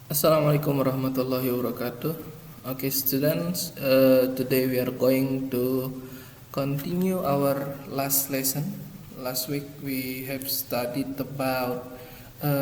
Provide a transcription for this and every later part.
Assalamualaikum warahmatullahi wabarakatuh. Okay, students, today we are going to continue our last lesson. Last week we have studied about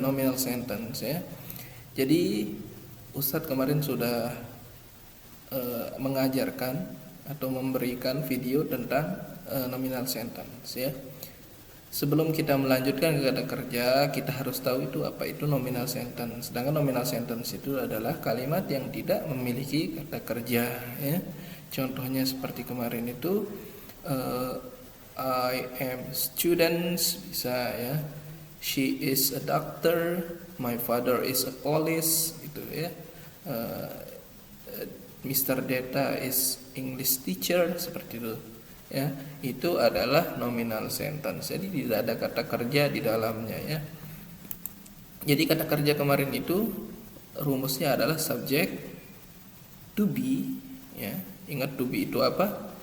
nominal sentence, ya. Jadi Ustadz kemarin sudah mengajarkan atau memberikan video tentang nominal sentence, ya. Sebelum kita melanjutkan ke kata kerja, kita harus tahu itu apa itu nominal sentence. Sedangkan nominal sentence itu adalah kalimat yang tidak memiliki kata kerja, ya. Contohnya seperti kemarin itu I am students, bisa, ya. She is a doctor, my father is a police, gitu, ya. Mr. Data is English teacher, seperti itu, ya. Itu adalah nominal sentence. Jadi tidak ada kata kerja di dalamnya, ya. Jadi kata kerja kemarin itu rumusnya adalah subject to be, ya. Ingat to be itu apa?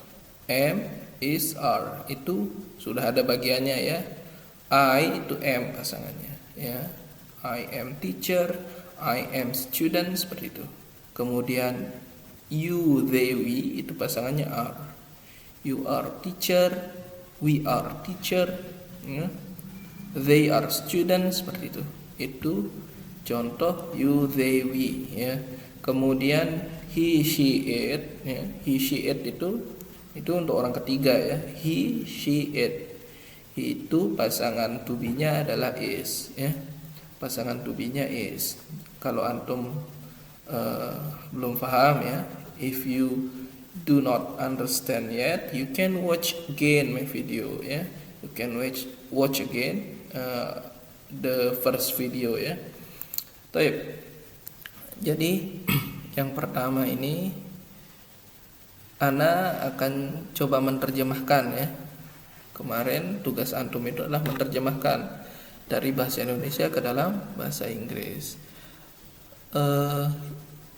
Am, is, are. Itu sudah ada bagiannya, ya. I itu am pasangannya, ya. I am teacher, I am student, seperti itu. Kemudian you, they, we itu pasangannya are. You are teacher, we are teacher, ya. They are students, seperti itu. Itu contoh you, they, we, ya. Kemudian he, she, it, ya. He, she, it itu untuk orang ketiga, ya. He, she, it. Itu pasangan to be-nya adalah is, ya. Pasangan to be-nya is. Kalau antum belum paham, ya, if you do not understand yet, you can watch again my video, ya. You can watch again the first video, ya. Baik. Jadi yang pertama ini Ana akan coba menerjemahkan, ya. Kemarin tugas antum itu adalah menerjemahkan dari bahasa Indonesia ke dalam bahasa Inggris.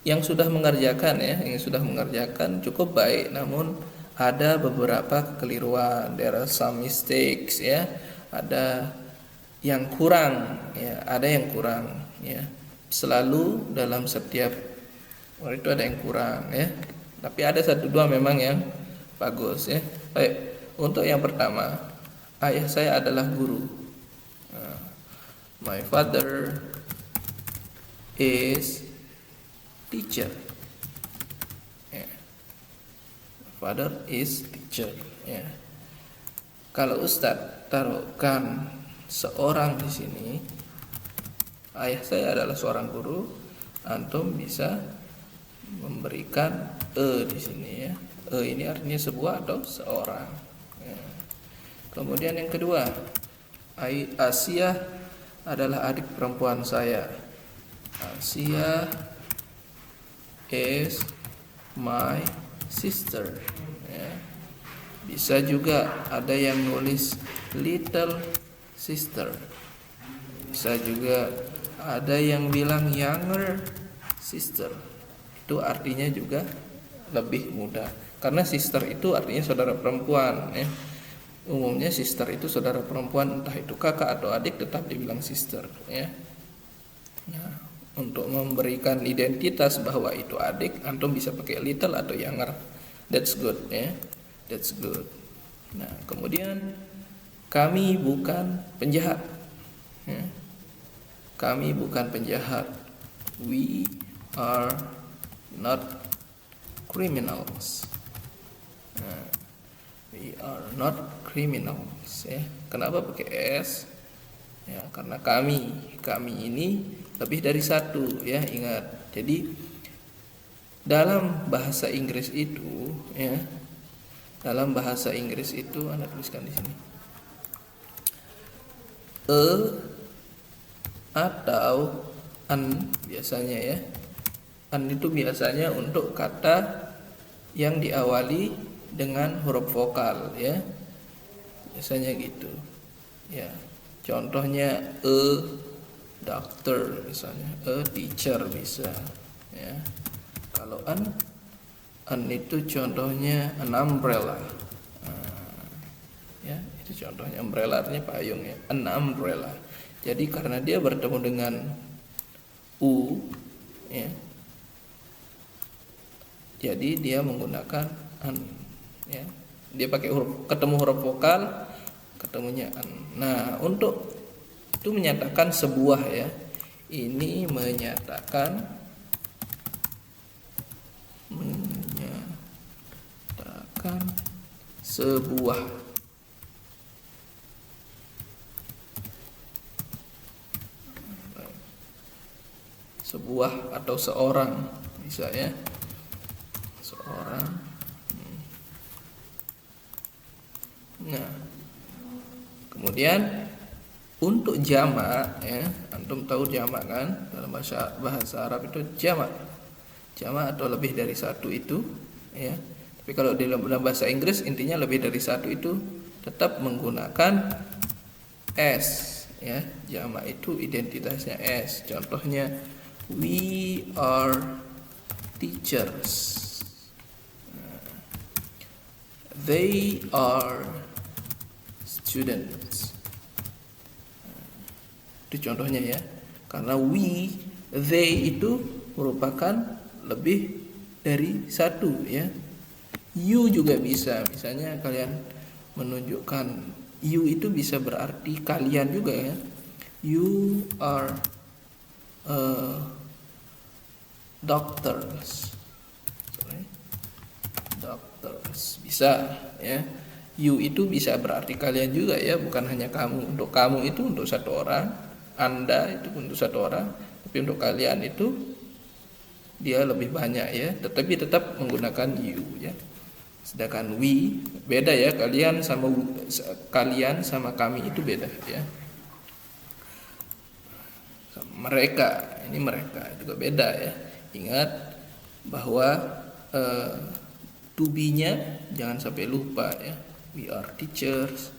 Yang sudah mengerjakan, ya, yang sudah mengerjakan cukup baik, namun ada beberapa kekeliruan, there are some mistakes, ya. Ada yang kurang, ya, ada yang kurang, ya. Selalu dalam setiap itu ada yang kurang, ya. Tapi ada satu dua memang yang bagus, ya. Baik, untuk yang pertama, ayah saya adalah guru. My father is teacher. Father is teacher, ya. Kalau Ustadz taruhkan seorang di sini, ayah saya adalah seorang guru, antum bisa memberikan di sini, ya. Ini artinya sebuah atau seorang, ya. Kemudian yang kedua, Asia adalah adik perempuan saya. Asia is my sister, ya. Bisa juga ada yang nulis little sister. Bisa juga ada yang bilang younger sister. Itu artinya juga lebih mudah, karena sister itu artinya saudara perempuan, ya. Umumnya sister itu saudara perempuan, entah itu kakak atau adik tetap dibilang sister, ya. Nah, untuk memberikan identitas bahwa itu adik, antum bisa pakai little atau younger. That's good, ya. That's good. Nah, kemudian kami bukan penjahat, ya. Kami bukan penjahat. We are not criminals. Nah, we are not criminals, ya. Kenapa pakai s? Ya, karena kami ini lebih dari satu, ya, ingat. Jadi dalam bahasa Inggris itu, ya, dalam bahasa Inggris itu Anda tuliskan di sini atau an biasanya, ya. An itu biasanya untuk kata yang diawali dengan huruf vokal, ya. Biasanya gitu, ya. Contohnya doctor misalnya, teacher bisa, ya. Kalau an itu contohnya an umbrella, ya, itu contohnya. Umbrella artinya payung, ya, an umbrella. Jadi karena dia bertemu dengan u, ya. Jadi dia menggunakan an, ya. Dia pakai ketemu huruf vokal, ketemunya an. Nah, untuk itu menyatakan sebuah, ya. Ini menyatakan sebuah. Sebuah atau seorang bisa, ya. Seorang. Nah, kemudian untuk jamak, ya, antum tahu jamak kan? Dalam bahasa Arab itu jamak. Jamak atau lebih dari satu itu, ya. Tapi kalau dalam bahasa Inggris intinya lebih dari satu itu tetap menggunakan s, ya. Jamak itu identitasnya s. Contohnya, we are teachers. They are students. Itu contohnya, ya. Karena we, they itu merupakan lebih dari satu, ya. You juga bisa. Misalnya kalian menunjukkan you itu bisa berarti kalian juga, ya. You are doctors. Doctors bisa, ya. You itu bisa berarti kalian juga, ya, bukan hanya kamu. Untuk kamu itu untuk satu orang, Anda itu untuk satu orang, tapi untuk kalian itu dia lebih banyak, ya. Tetapi tetap menggunakan you, ya. Sedangkan we beda, ya. Kalian sama kami itu beda, ya. Mereka, ini mereka juga beda, ya. Ingat bahwa to be-nya jangan sampai lupa, ya. We are teachers,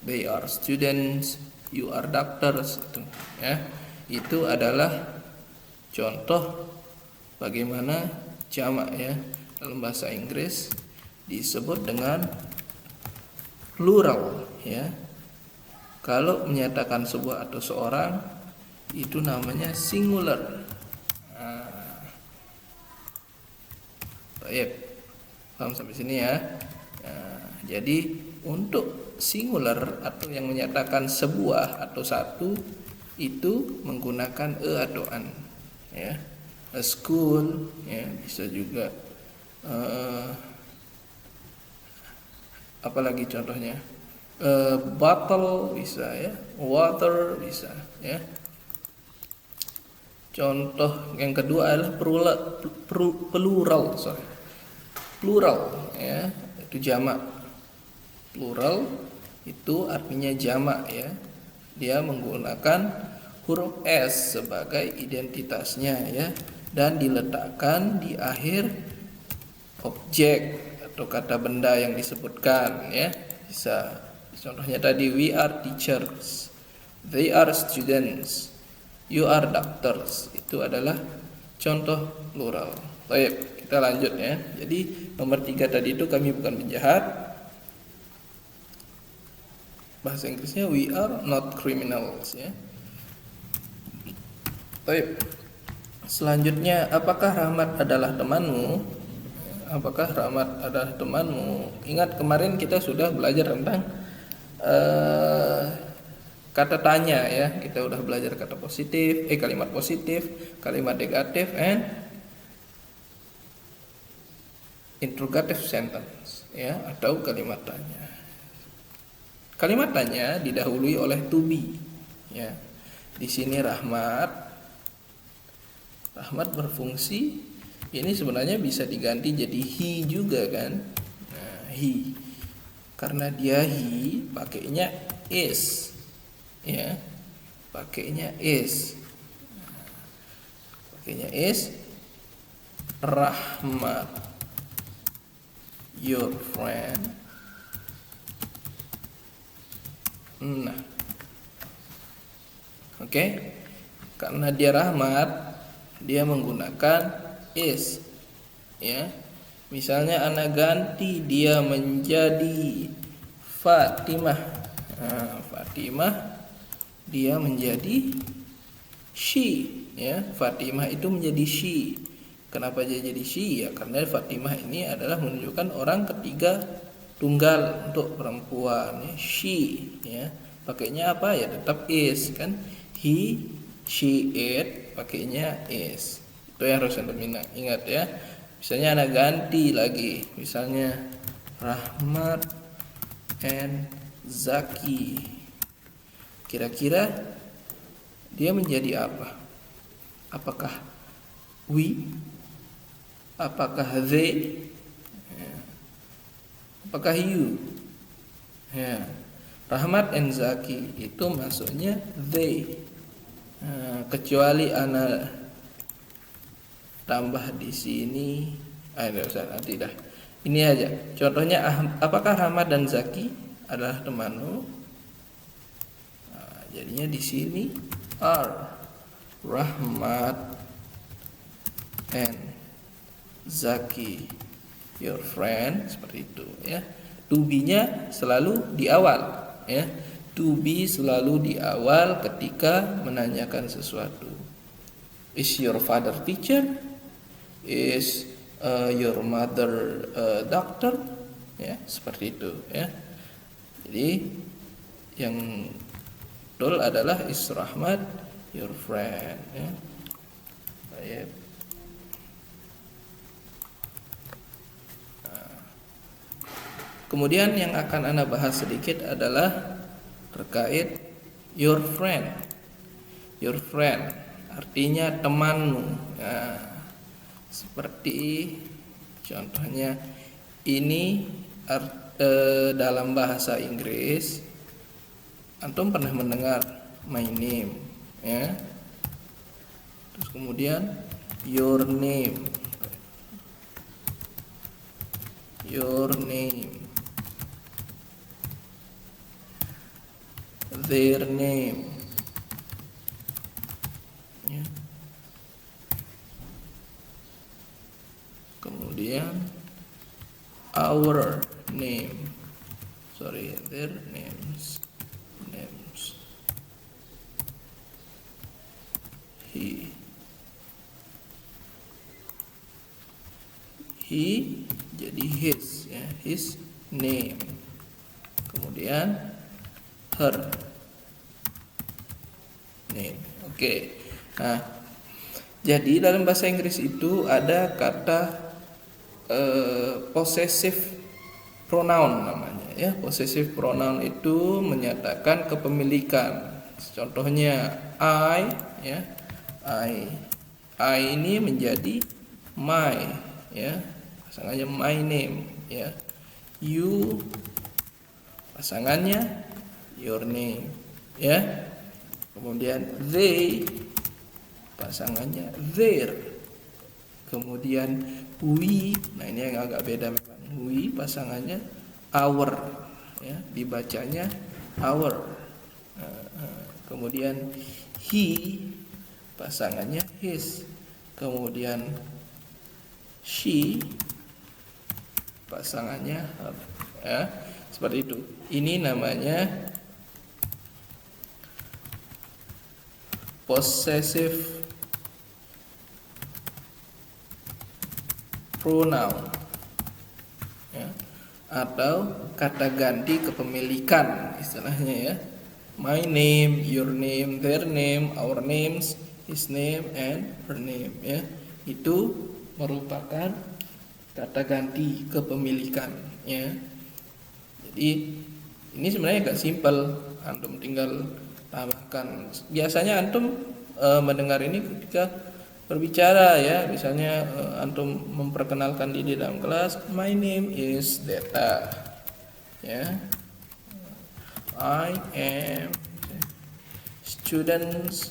they are students, you are doctors, gitu, ya. Itu adalah contoh bagaimana jamak, ya. Dalam bahasa Inggris disebut dengan plural, ya. Kalau menyatakan sebuah atau seorang itu namanya singular. Baik, paham sampai sini, ya. Nah, jadi untuk singular atau yang menyatakan sebuah atau satu itu menggunakan atau an, ya. A school, ya, bisa juga. Apalagi contohnya, bottle bisa, ya. Water bisa, ya. Contoh yang kedua adalah plural, ya, itu jamak. Plural itu artinya jamak, ya. Dia menggunakan huruf s sebagai identitasnya, ya, dan diletakkan di akhir objek atau kata benda yang disebutkan, ya. Bisa. Contohnya tadi, we are teachers, they are students, you are doctors. Itu adalah contoh plural. Baik, kita lanjut, ya. Jadi nomor 3 tadi itu kami bukan penjahat. Bahasa Inggrisnya we are not criminals, ya. Baik. Selanjutnya, apakah Rahmat adalah temanmu? Apakah Rahmat adalah temanmu? Ingat kemarin kita sudah belajar tentang kata tanya, ya. Kita udah belajar kata positif, kalimat positif, kalimat negatif, and interrogative sentence, ya, atau kalimat tanya. Kalimat tanya didahului oleh to be, ya. Di sini Rahmat berfungsi, ini sebenarnya bisa diganti jadi he juga, kan. Nah, he, karena dia he pakainya is, ya, pakainya is, Rahmat, your friend. Nah, oke. Karena dia Rahmat, dia menggunakan is, ya. Misalnya anak ganti dia menjadi Fatimah. Nah, Fatimah dia menjadi she, ya. Fatimah itu menjadi she. Kenapa dia jadi she? Ya karena Fatimah ini adalah menunjukkan orang ketiga tunggal untuk perempuan, ya. She, ya. Pakainya apa? Ya tetap is kan. He, she, it, pakainya is. Itu yang harus Anda ingat ya. Misalnya Anda ganti lagi, misalnya Rahmat and Zaki. Kira-kira dia menjadi apa? Apakah we? Apakah they? Ya. Apakah you? Ya. Rahmat and Zaki itu masuknya they. Kecuali Ana tambah di sini, tidak usah nanti dah. Ini aja. Contohnya, apakah Rahmat dan Zaki adalah temanmu? Jadinya di sini are Rahmat and Zaki your friend, seperti itu ya. To be-nya selalu di awal ya. To be selalu di awal ketika menanyakan sesuatu. Is your father teacher? Is your mother doctor? Ya, seperti itu ya. Jadi yang betul adalah is Rahmat your friend ya. Baik. Kemudian yang akan Anda bahas sedikit adalah terkait your friend. Your friend artinya temanmu. Nah, seperti contohnya ini dalam bahasa Inggris antum pernah mendengar my name ya. Terus kemudian your name. Your name. Their name ya. Kemudian our name, their names. He jadi his ya, his name. Kemudian her name. Oke. Nah, jadi dalam bahasa Inggris itu ada kata possessive pronoun namanya ya. Possessive pronoun itu menyatakan kepemilikan. Contohnya I ya. I ini menjadi my ya. Pasangannya my name ya. You pasangannya your name ya. Kemudian they pasangannya their. Kemudian we, nah ini yang agak beda memang. We pasangannya our ya, dibacanya our. Kemudian he pasangannya his. Kemudian she pasangannya her ya. Seperti itu. Ini namanya possessive pronoun ya, atau kata ganti kepemilikan istilahnya ya. My name, your name, their name, our names, his name, and her name ya. Itu merupakan kata ganti kepemilikan ya. Jadi ini sebenarnya agak simpel, antum tinggal tambahkan. Biasanya antum mendengar ini ketika berbicara ya, misalnya antum memperkenalkan diri dalam kelas, my name is Deta ya. I am students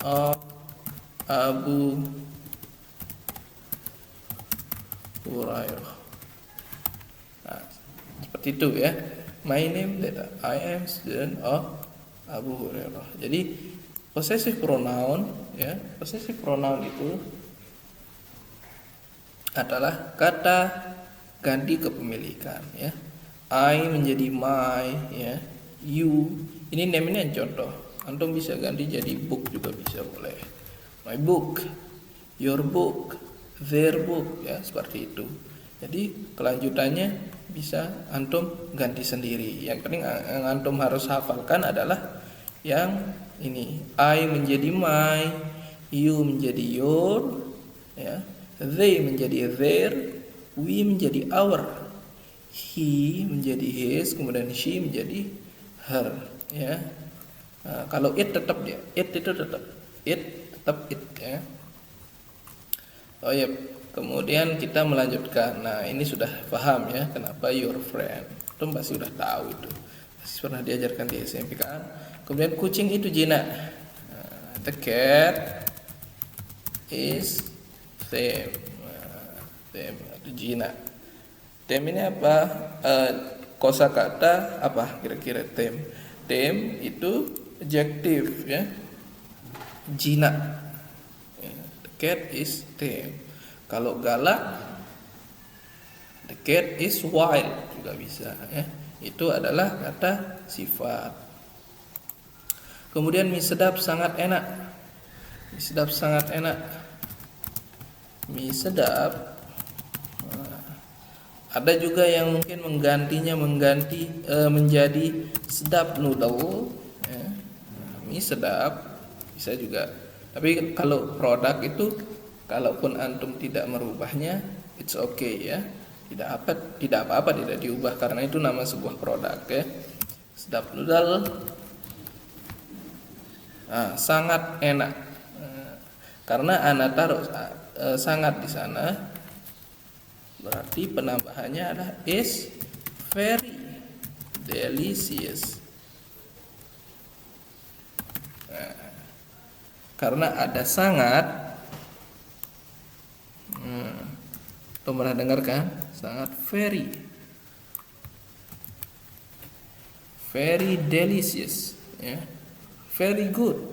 of Abu Hurairah. Nah, seperti itu ya. My name Deta. I am student of Abu Hurairah. Jadi possessive pronoun ya. Possessive pronoun itu adalah kata ganti kepemilikan ya. I menjadi my ya. You. Ini name-nya contoh. Antum bisa ganti jadi book juga bisa, boleh. My book, your book, their book, ya seperti itu. Jadi kelanjutannya bisa antum ganti sendiri. Yang penting yang antum harus hafalkan adalah yang ini. I menjadi my, you menjadi your, ya. They menjadi their, we menjadi our, he menjadi his, kemudian she menjadi her, ya. Nah, kalau it tetap dia, it itu tetap it, ya. Oh ya, kemudian kita melanjutkan. Nah, ini sudah paham ya kenapa your friend. Itu pasti sudah tahu itu. Pasti pernah diajarkan di SMP kan. Kemudian kucing itu jinak. Nah, the cat is tame. Nah, tame itu jinak. Tame ini apa? Kosakata apa kira-kira tame? Tame itu adjektif ya. Jinak. The cat is tame. Kalau galak, the cat is wild juga bisa ya. Itu adalah kata sifat. Kemudian mie sedap sangat enak. Mie sedap sangat enak. Mie sedap. Nah, ada juga yang mungkin mengganti menjadi sedap noodle ya. Nah, mie sedap bisa juga. Tapi kalau produk itu, kalaupun antum tidak merubahnya, it's okay ya. Tidak apa-apa tidak diubah karena itu nama sebuah produk ya. Sedap noodle. Nah, sangat enak. Karena ana taruh sangat di sana, berarti penambahannya adalah is very delicious. Nah, karena ada sangat. Pernah dengar kan? Sangat very delicious ya. Very good.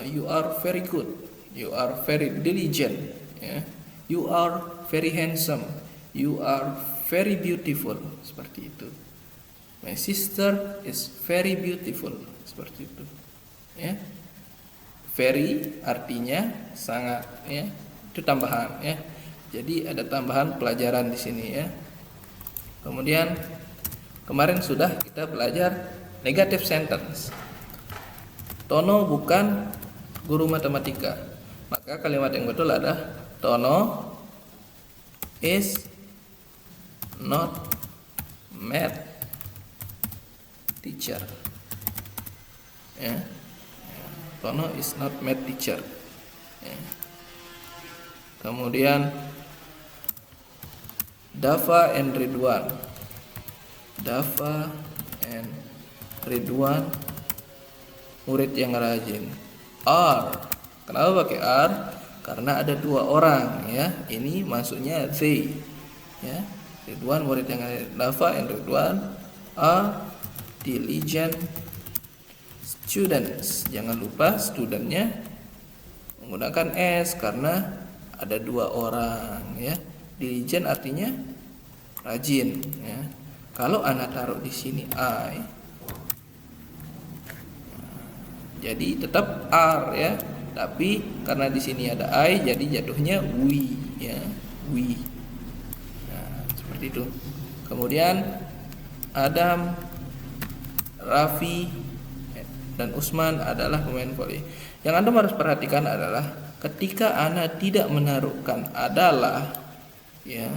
You are very good. You are very diligent ya. You are very handsome. You are very beautiful. Seperti itu. My sister is very beautiful. Seperti itu ya. Very artinya sangat ya. Itu tambahan ya. Jadi ada tambahan pelajaran di sini ya. Kemudian kemarin sudah kita belajar negative sentence. Tono bukan guru matematika. Maka kalimat yang betul adalah Tono is not math teacher. Ya. Tono is not math teacher. Ya. Kemudian Dava and Ridwan. Dava and Ridwan murid yang rajin. Are. Kenapa pakai are? Karena ada dua orang ya. Ini maksudnya they. Ya. Ridwan murid yang rajin. Dava and Ridwan are diligent students. Jangan lupa studentnya menggunakan s karena ada dua orang ya. Diligent artinya rajin ya. Kalau anak taruh di sini I, jadi tetap are ya. Tapi karena di sini ada I, jadi jatuhnya we ya. We. Nah, seperti itu. Kemudian Adam, Raffi dan Usman adalah pemain voli. Yang Anda harus perhatikan adalah ketika Anda tidak menaruhkan adalah ya,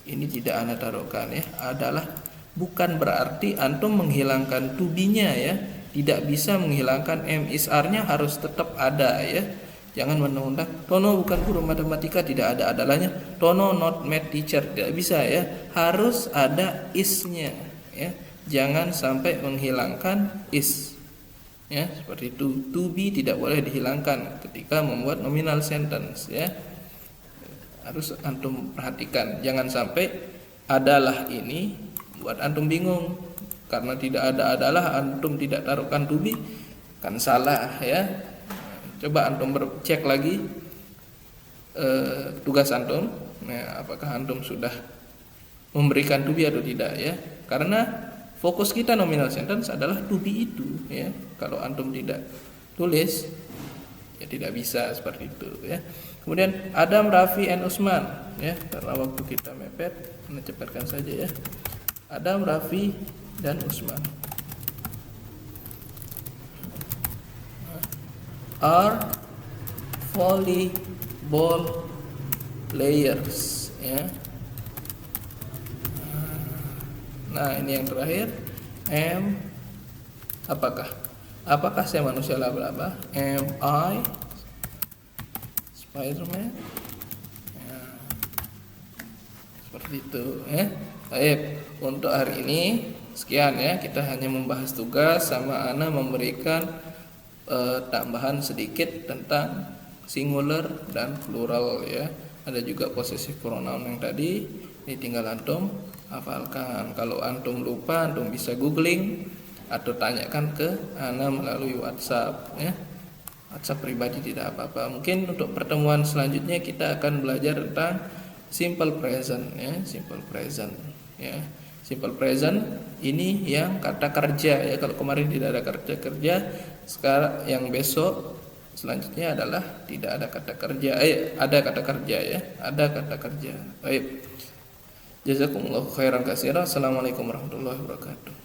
ini tidak Anda taruhkan ya, adalah bukan berarti antum menghilangkan to be-nya ya. Tidak bisa menghilangkan MSR-nya, harus tetap ada ya. Jangan menunda Tono bukan guru matematika, tidak ada adalahnya. Tono not math teacher, tidak bisa ya. Harus ada is-nya ya. Jangan sampai menghilangkan is. Ya, seperti itu. To be tidak boleh dihilangkan ketika membuat nominal sentence ya. Harus antum perhatikan, jangan sampai adalah ini buat antum bingung. Karena tidak ada adalah antum tidak taruhkan to be, kan salah ya. Coba antum cek lagi tugas antum. Nah, apakah antum sudah memberikan to be atau tidak ya? Karena fokus kita nominal sentence adalah to be itu ya. Kalau antum tidak tulis ya tidak bisa seperti itu ya. Kemudian Adam, Raffi, and Usman ya, karena waktu kita mepet, kita cepatkan saja ya. Adam, Raffi, dan Usman are volleyball players ya. Nah, ini yang terakhir. Apakah saya manusia laba-laba? Am I Spiderman? Ya, seperti itu ya. Baik, untuk hari ini sekian ya. Kita hanya membahas tugas sama Ana memberikan tambahan sedikit tentang singular dan plural ya. Ada juga possessive pronoun yang tadi. Ini tinggal antum hafalkan. Kalau antum lupa, antum bisa googling atau tanyakan ke Ana melalui WhatsApp ya. WhatsApp pribadi tidak apa-apa. Mungkin untuk pertemuan selanjutnya kita akan belajar tentang simple present ya, simple present ya. Simple present ini yang kata kerja ya. Kalau kemarin tidak ada kata kerja, sekarang yang besok selanjutnya adalah tidak ada kata kerja. Ada kata kerja ya, ada kata kerja. Baik. Jazakumullahu khairan katsiran. Assalamualaikum warahmatullahi wabarakatuh.